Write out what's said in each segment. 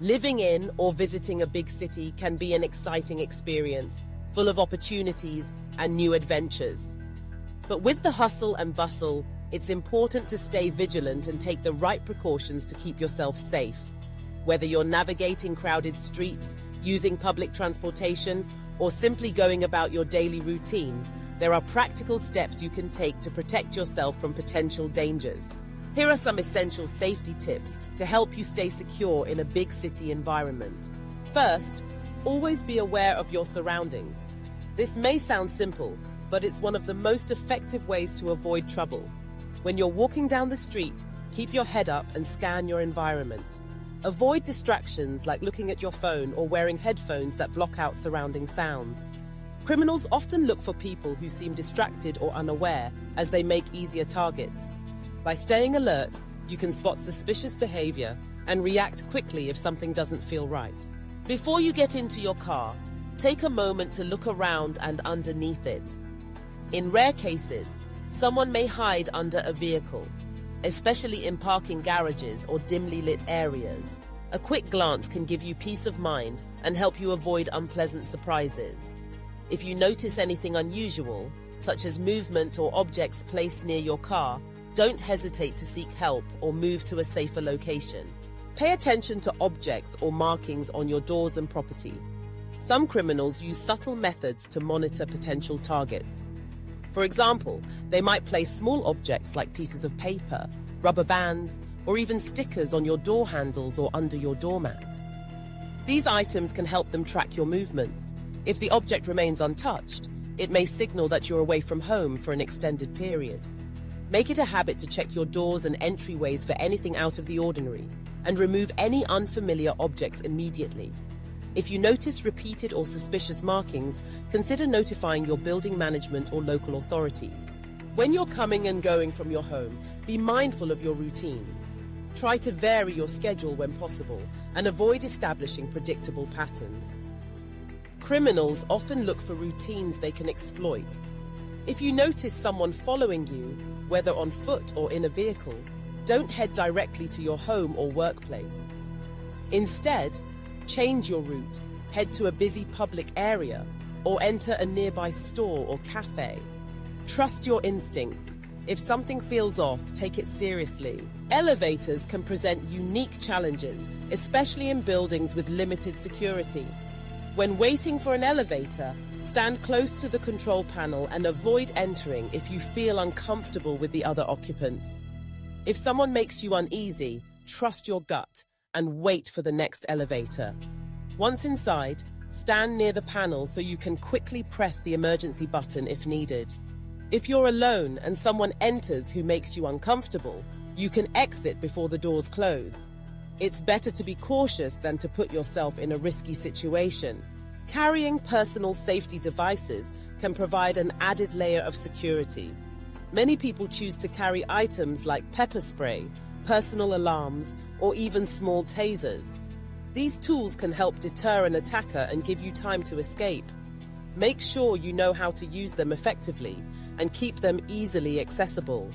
Living in or visiting a big city can be an exciting experience, full of opportunities and new adventures. But with the hustle and bustle, it's important to stay vigilant and take the right precautions to keep yourself safe. Whether you're navigating crowded streets, using public transportation, or simply going about your daily routine, there are practical steps you can take to protect yourself from potential dangers. Here are some essential safety tips to help you stay secure in a big city environment. First, always be aware of your surroundings. This may sound simple, but it's one of the most effective ways to avoid trouble. When you're walking down the street, keep your head up and scan your environment. Avoid distractions like looking at your phone or wearing headphones that block out surrounding sounds. Criminals often look for people who seem distracted or unaware, as they make easier targets. By staying alert, you can spot suspicious behavior and react quickly if something doesn't feel right. Before you get into your car, take a moment to look around and underneath it. In rare cases, someone may hide under a vehicle, especially in parking garages or dimly lit areas. A quick glance can give you peace of mind and help you avoid unpleasant surprises. If you notice anything unusual, such as movement or objects placed near your car, don't hesitate to seek help or move to a safer location. Pay attention to objects or markings on your doors and property. Some criminals use subtle methods to monitor potential targets. For example, they might place small objects like pieces of paper, rubber bands, or even stickers on your door handles or under your doormat. These items can help them track your movements. If the object remains untouched, it may signal that you're away from home for an extended period. Make it a habit to check your doors and entryways for anything out of the ordinary, and remove any unfamiliar objects immediately. If you notice repeated or suspicious markings, consider notifying your building management or local authorities. When you're coming and going from your home, be mindful of your routines. Try to vary your schedule when possible and avoid establishing predictable patterns. Criminals often look for routines they can exploit. If you notice someone following you, whether on foot or in a vehicle, don't head directly to your home or workplace. Instead, change your route, head to a busy public area, or enter a nearby store or cafe. Trust your instincts. If something feels off, take it seriously. Elevators can present unique challenges, especially in buildings with limited security. When waiting for an elevator, stand close to the control panel and avoid entering if you feel uncomfortable with the other occupants. If someone makes you uneasy, trust your gut and wait for the next elevator. Once inside, stand near the panel so you can quickly press the emergency button if needed. If you're alone and someone enters who makes you uncomfortable, you can exit before the doors close. It's better to be cautious than to put yourself in a risky situation. Carrying personal safety devices can provide an added layer of security. Many people choose to carry items like pepper spray, personal alarms, or even small tasers. These tools can help deter an attacker and give you time to escape. Make sure you know how to use them effectively and keep them easily accessible.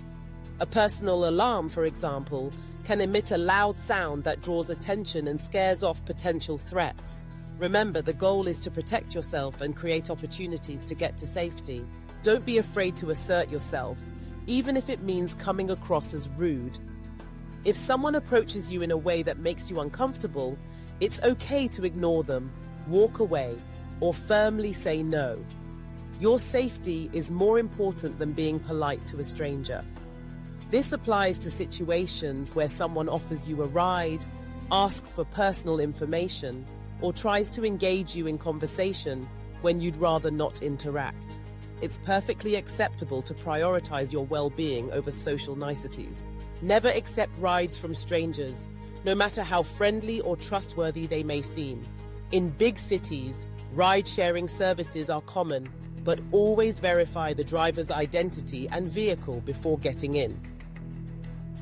A personal alarm, for example, can emit a loud sound that draws attention and scares off potential threats. Remember, the goal is to protect yourself and create opportunities to get to safety. Don't be afraid to assert yourself, even if it means coming across as rude. If someone approaches you in a way that makes you uncomfortable, it's okay to ignore them, walk away, or firmly say no. Your safety is more important than being polite to a stranger. This applies to situations where someone offers you a ride, asks for personal information, or tries to engage you in conversation when you'd rather not interact. It's perfectly acceptable to prioritize your well-being over social niceties. Never accept rides from strangers, no matter how friendly or trustworthy they may seem. In big cities, ride-sharing services are common, but always verify the driver's identity and vehicle before getting in.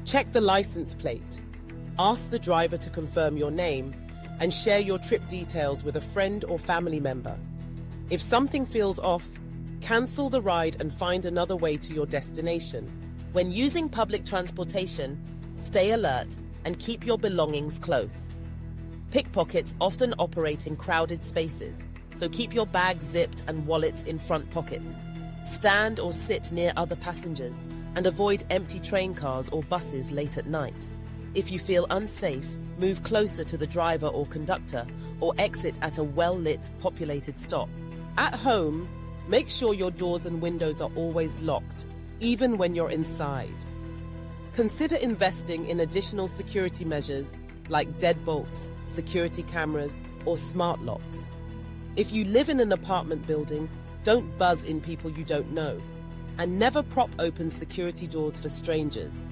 Check the license plate. Ask the driver to confirm your name and share your trip details with a friend or family member. If something feels off, cancel the ride and find another way to your destination. When using public transportation, stay alert and keep your belongings close. Pickpockets often operate in crowded spaces, so keep your bags zipped and wallets in front pockets. Stand or sit near other passengers and avoid empty train cars or buses late at night. If you feel unsafe, move closer to the driver or conductor or exit at a well-lit, populated stop. At home, make sure your doors and windows are always locked, even when you're inside. Consider investing in additional security measures like deadbolts, security cameras, or smart locks. If you live in an apartment building, don't buzz in people you don't know, and never prop open security doors for strangers.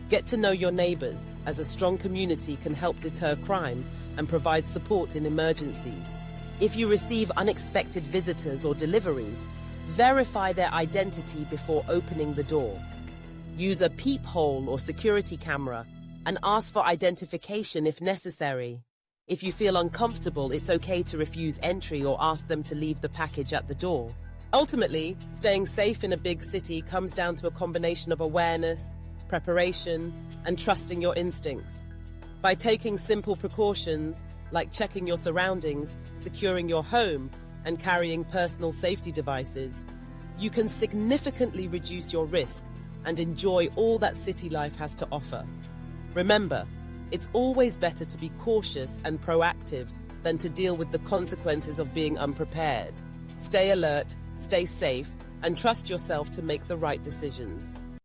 Get to know your neighbors, as a strong community can help deter crime and provide support in emergencies. If you receive unexpected visitors or deliveries, verify their identity before opening the door. Use a peephole or security camera and ask for identification if necessary. If you feel uncomfortable, it's okay to refuse entry or ask them to leave the package at the door. Ultimately, staying safe in a big city comes down to a combination of awareness, preparation, and trusting your instincts. By taking simple precautions, like checking your surroundings, securing your home, and carrying personal safety devices, you can significantly reduce your risk and enjoy all that city life has to offer. Remember, it's always better to be cautious and proactive than to deal with the consequences of being unprepared. Stay alert, stay safe, and trust yourself to make the right decisions.